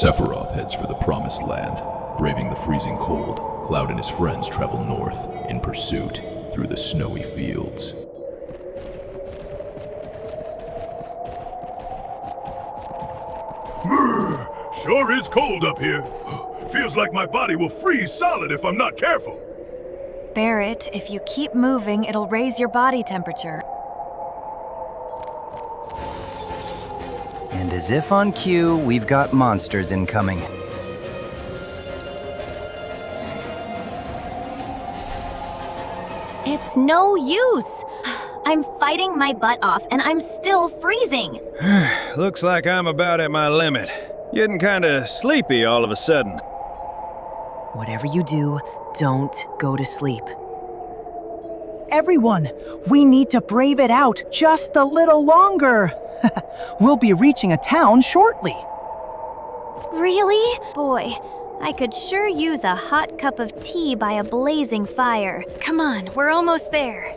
Sephiroth heads for the Promised Land. Braving the freezing cold, Cloud and his friends travel north in pursuit through the snowy fields. Sure is cold up here. Feels like my body will freeze solid if I'm not careful. Barrett, if you keep moving, it'll raise your body temperature. And as if on cue, we've got monsters incoming. It's no use. I'm fighting my butt off, and I'm still freezing. Looks like I'm about at my limit. Getting kinda sleepy all of a sudden. Whatever you do, don't go to sleep. Everyone, we need to brave it out just a little longer. We'll be reaching a town shortly. Really? Boy, I could sure use a hot cup of tea by a blazing fire. Come on, we're almost there.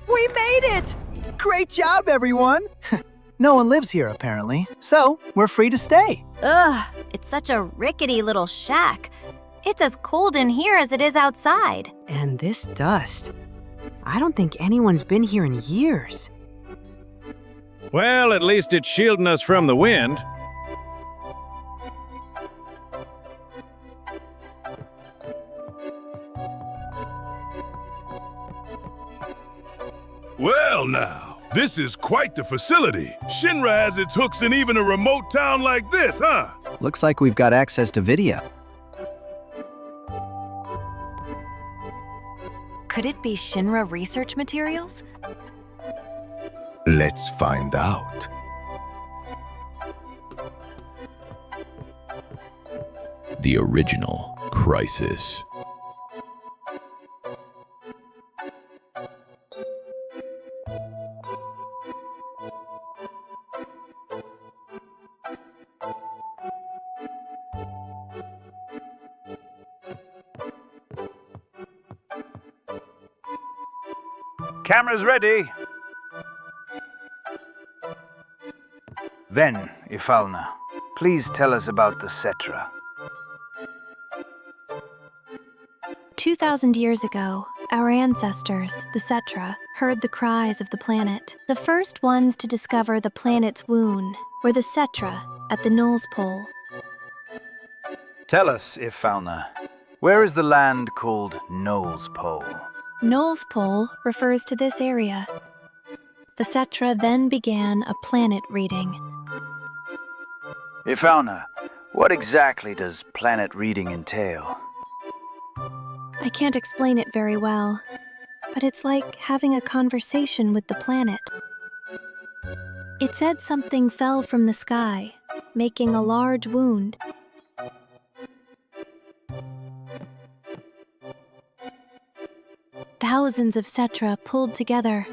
We made it! Great job, everyone! No one lives here, apparently, so we're free to stay. Ugh, it's such a rickety little shack. It's as cold in here as it is outside. And this dust. I don't think anyone's been here in years. Well, at least it's shielding us from the wind. Well now, this is quite the facility. Shinra has its hooks in even a remote town like this, huh? Looks like we've got access to video. Could it be Shinra research materials? Let's find out. The original Crisis. Cameras ready. Then, Ifalna, please tell us about the Cetra. 2,000 years ago, our ancestors, the Cetra, heard the cries of the planet. The first ones to discover the planet's wound were the Cetra at the Null's Pole. Tell us, Ifalna, where is the land called Null's Pole? Null's Pole refers to this area. The Cetra then began a planet reading. Ifalna, what exactly does planet reading entail? I can't explain it very well, but it's like having a conversation with the planet. It said something fell from the sky, making a large wound. Thousands of Cetra pulled together,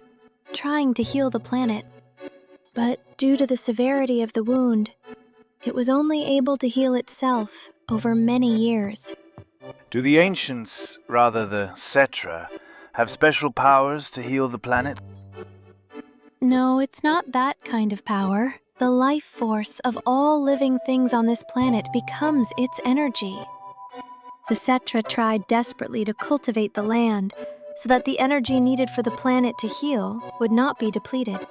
trying to heal the planet. But due to the severity of the wound, it was only able to heal itself over many years. Do the ancients, rather the Cetra, have special powers to heal the planet? No, it's not that kind of power. The life force of all living things on this planet becomes its energy. The Cetra tried desperately to cultivate the land, so that the energy needed for the planet to heal would not be depleted.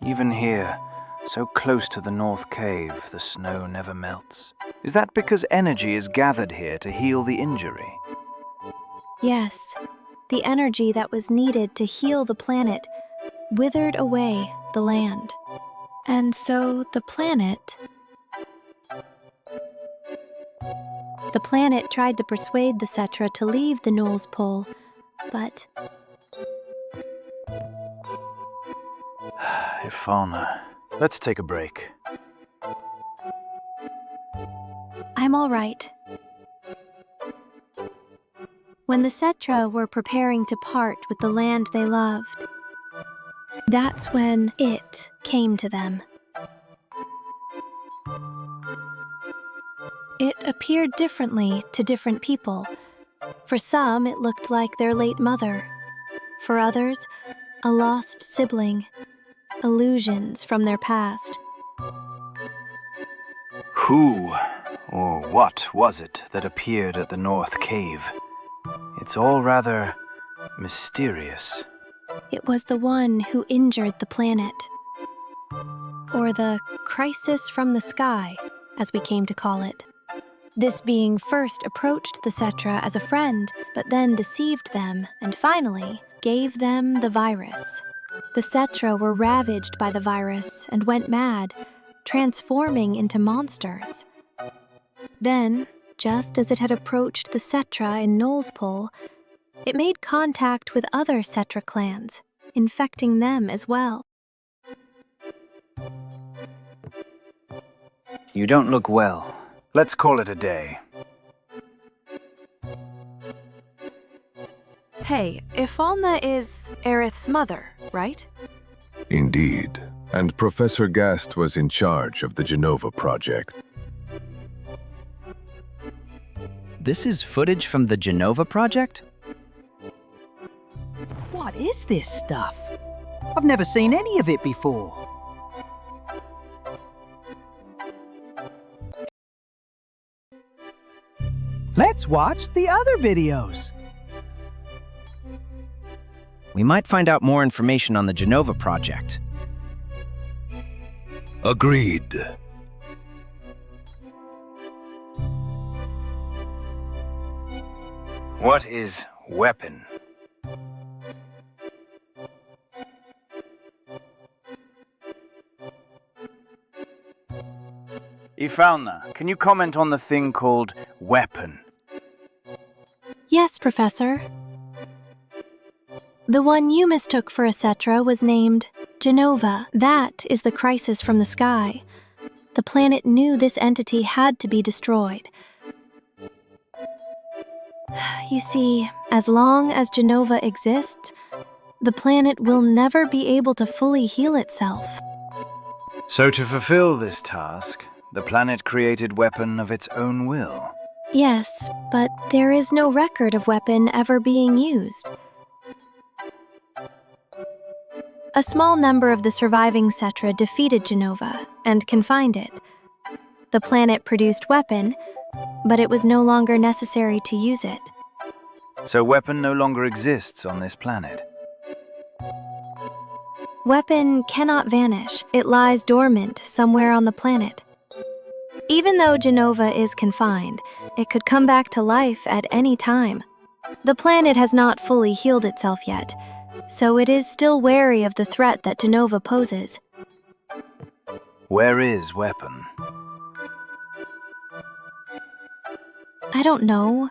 Even here, so close to the North Cave, the snow never melts. Is that because energy is gathered here to heal the injury? Yes, the energy that was needed to heal the planet withered away the land. And so the planet tried to persuade the Cetra to leave the Null's Pole, but... Ifalna, let's take a break. I'm all right. when the Cetra were preparing to part with the land they loved. That's when it came to them. It appeared differently to different people. For some, it looked like their late mother. For others, a lost sibling, illusions from their past. Who or what was it that appeared at the North Cave? It's all rather mysterious. It was the one who injured the planet. Or the crisis from the sky, as we came to call it. This being first approached the Cetra as a friend, but then deceived them, and finally gave them the virus. The Cetra were ravaged by the virus and went mad, transforming into monsters. Then, just as it had approached the Cetra in Knollspole, it made contact with other Cetra clans, infecting them as well. You don't look well. Let's call it a day. Hey, Ifalna is Aerith's mother, right? Indeed. And Professor Gast was in charge of the Genova project. This is footage from the Genova project? What is this stuff? I've never seen any of it before. Let's watch the other videos. We might find out more information on the Genova project. Agreed. What is weapon? Ifalna, can you comment on the thing called weapon? Yes, Professor. The one you mistook for a Cetra was named Genova. That is the crisis from the sky. The planet knew this entity had to be destroyed. You see, as long as Genova exists, the planet will never be able to fully heal itself. So to fulfill this task, the planet created weapon of its own will. Yes, but there is no record of weapon ever being used. A small number of the surviving Cetra defeated Genova and confined it. The planet produced weapon, but it was no longer necessary to use it. So weapon no longer exists on this planet. Weapon cannot vanish. It lies dormant somewhere on the planet. Even though Genova is confined, it could come back to life at any time. The planet has not fully healed itself yet, so it is still wary of the threat that Genova poses. Where is weapon? I don't know.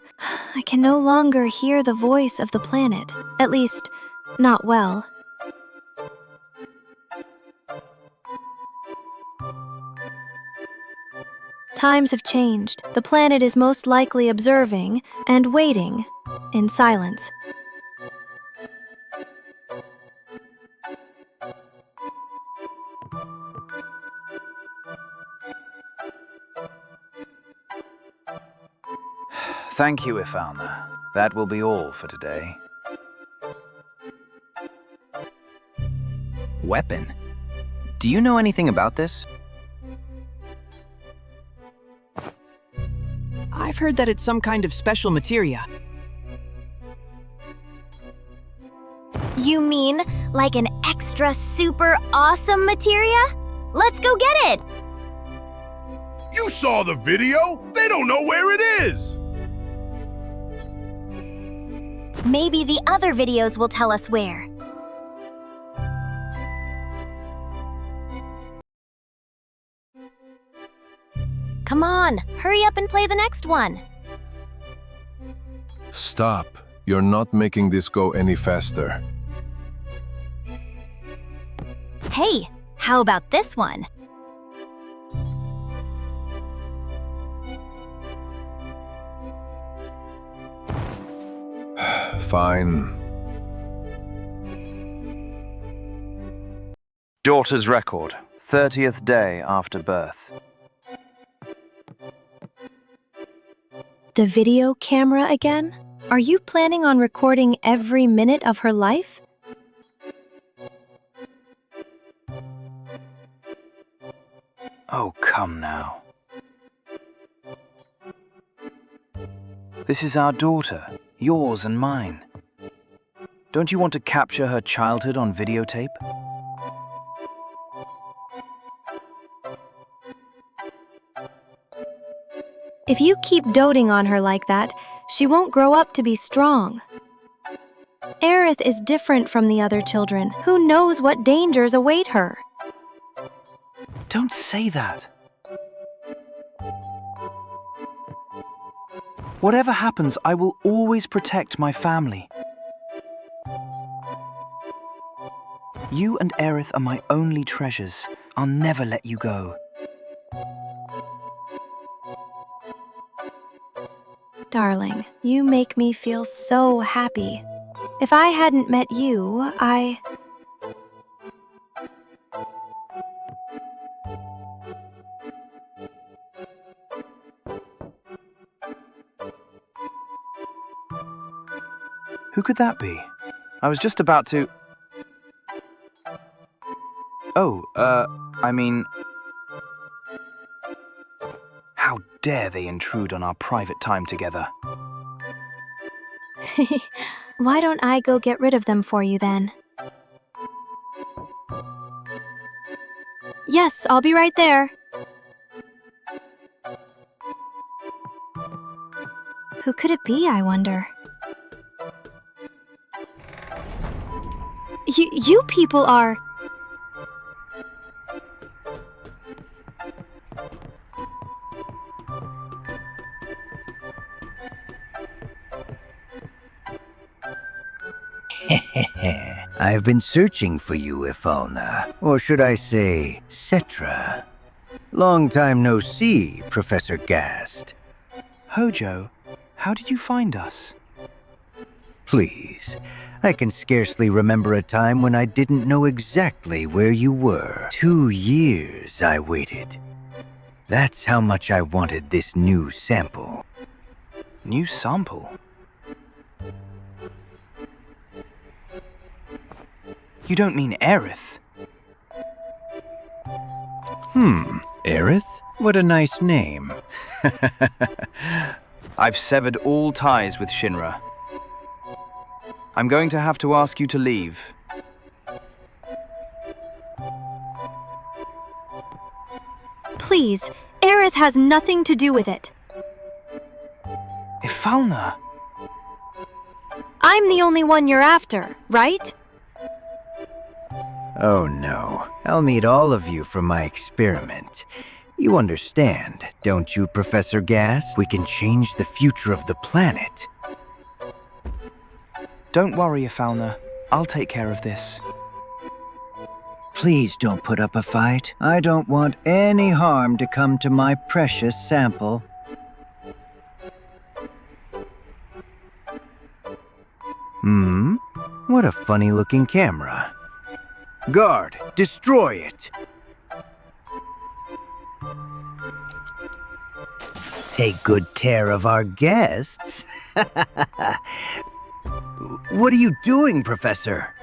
I can no longer hear the voice of the planet. At least, not well. Times have changed. The planet is most likely observing and waiting in silence. Thank you, Ifalna. That will be all for today. Weapon? Do you know anything about this? I've heard that it's some kind of special materia. You mean like an extra super awesome materia? Let's go get it! You saw the video? They don't know where it is! Maybe the other videos will tell us where. Come on, hurry up and play the next one. Stop. You're not making this go any faster. Hey, how about this one? fine. Daughter's record, 30th day after birth. The video camera again? Are you planning on recording every minute of her life? Oh, come now. This is our daughter, yours and mine. Don't you want to capture her childhood on videotape? If you keep doting on her like that, she won't grow up to be strong. Aerith is different from the other children. Who knows what dangers await her? Don't say that. Whatever happens, I will always protect my family. You and Aerith are my only treasures. I'll never let you go. Darling, you make me feel so happy. If I hadn't met you, Who could that be? I was just about to... Oh, I mean... How dare they intrude on our private time together? Why don't I go get rid of them for you then? Yes, I'll be right there. Who could it be, I wonder? You people are... I've been searching for you, Ifalna. Or should I say, Cetra. Long time no see, Professor Gast. Hojo, how did you find us? Please, I can scarcely remember a time when I didn't know exactly where you were. 2 years I waited. That's how much I wanted this new sample. New sample? You don't mean Aerith? Aerith? What a nice name. I've severed all ties with Shinra. I'm going to have to ask you to leave. Please, Aerith has nothing to do with it. Ifalna! I'm the only one you're after, right? Oh no, I'll meet all of you for my experiment. You understand, don't you, Professor Gast? We can change the future of the planet. Don't worry, Ifalna. I'll take care of this. Please don't put up a fight. I don't want any harm to come to my precious sample. What a funny-looking camera. Guard, destroy it! Take good care of our guests. What are you doing, Professor?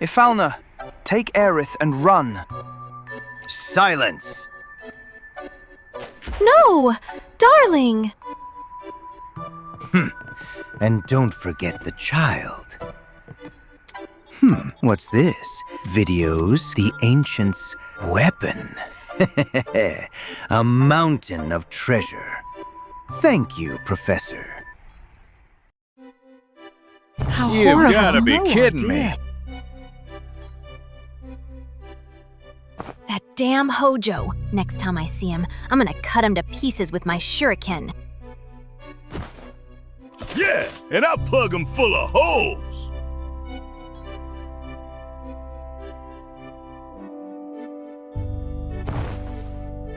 Ifalna, take Aerith and run. Silence! No! Darling! And don't forget the child. What's this? Videos, the ancients' weapon. A mountain of treasure. Thank you, Professor. How You've horrible. gotta be No kidding idea. me. That damn Hojo. Next time I see him, I'm gonna cut him to pieces with my shuriken. Yeah, and I'll plug them full of holes.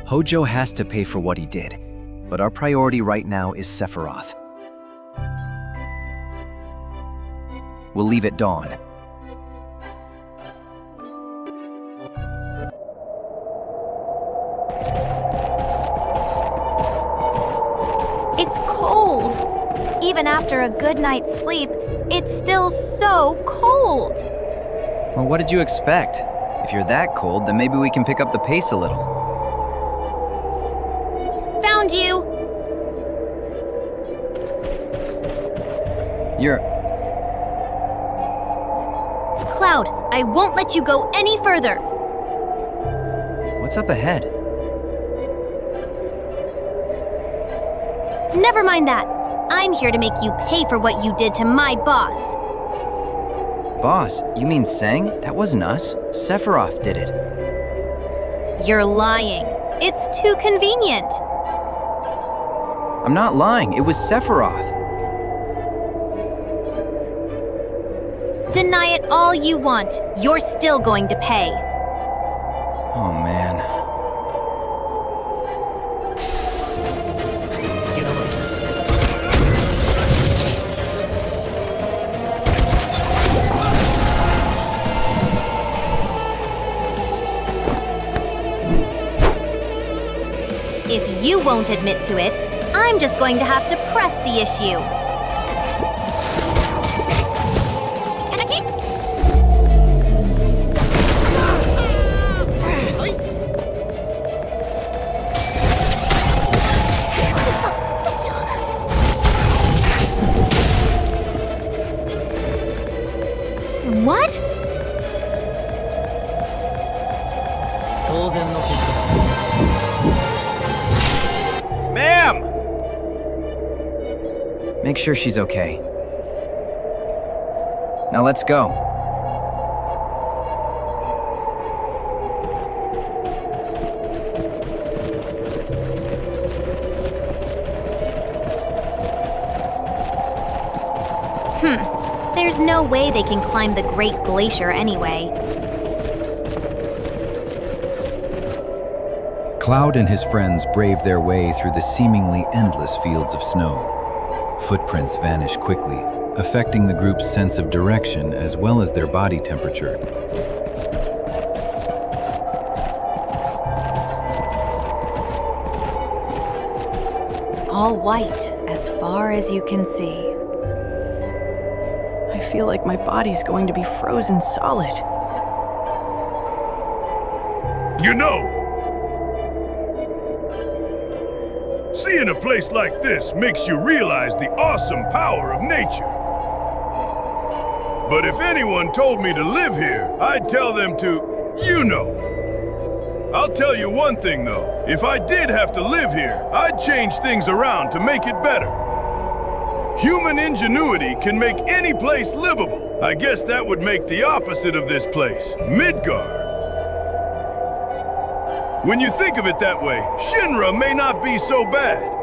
Hojo has to pay for what he did, but our priority right now is Sephiroth. We'll leave at dawn. It's cold. Even after a good night's sleep, it's still so cold. Well, what did you expect? If you're that cold, then maybe we can pick up the pace a little. Found you! Cloud, I won't let you go any further. What's up ahead? Never mind that. I'm here to make you pay for what you did to my boss. Boss, you mean Sang? That wasn't us. Sephiroth did it. You're lying. It's too convenient. I'm not lying. It was Sephiroth. Deny it all you want. You're still going to pay. Oh, man. If you won't admit to it, I'm just going to have to press the issue. What? Ma'am! Make sure she's okay. Now let's go. There's no way they can climb the Great Glacier anyway. Cloud and his friends braved their way through the seemingly endless fields of snow. Footprints vanish quickly, affecting the group's sense of direction as well as their body temperature. All white, as far as you can see. I feel like my body's going to be frozen solid. You know, seeing a place like this makes you realize the awesome power of nature. But if anyone told me to live here, I'd tell them to, you know. I'll tell you one thing though, if I did have to live here, I'd change things around to make it better. Human ingenuity can make any place livable. I guess that would make the opposite of this place, Midgar. When you think of it that way, Shinra may not be so bad.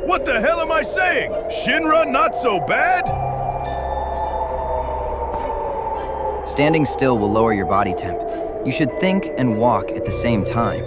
What the hell am I saying? Shinra not so bad? Standing still will lower your body temp. You should think and walk at the same time.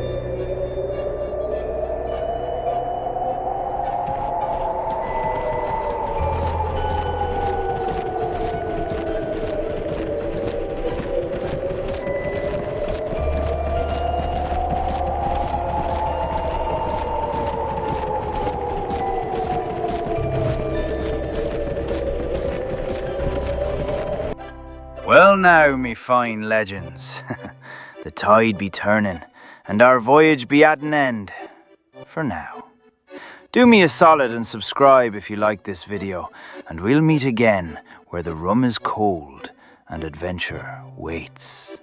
Well now, me fine legends, the tide be turning, and our voyage be at an end. For now. Do me a solid and subscribe if you like this video, and we'll meet again where the rum is cold and adventure waits.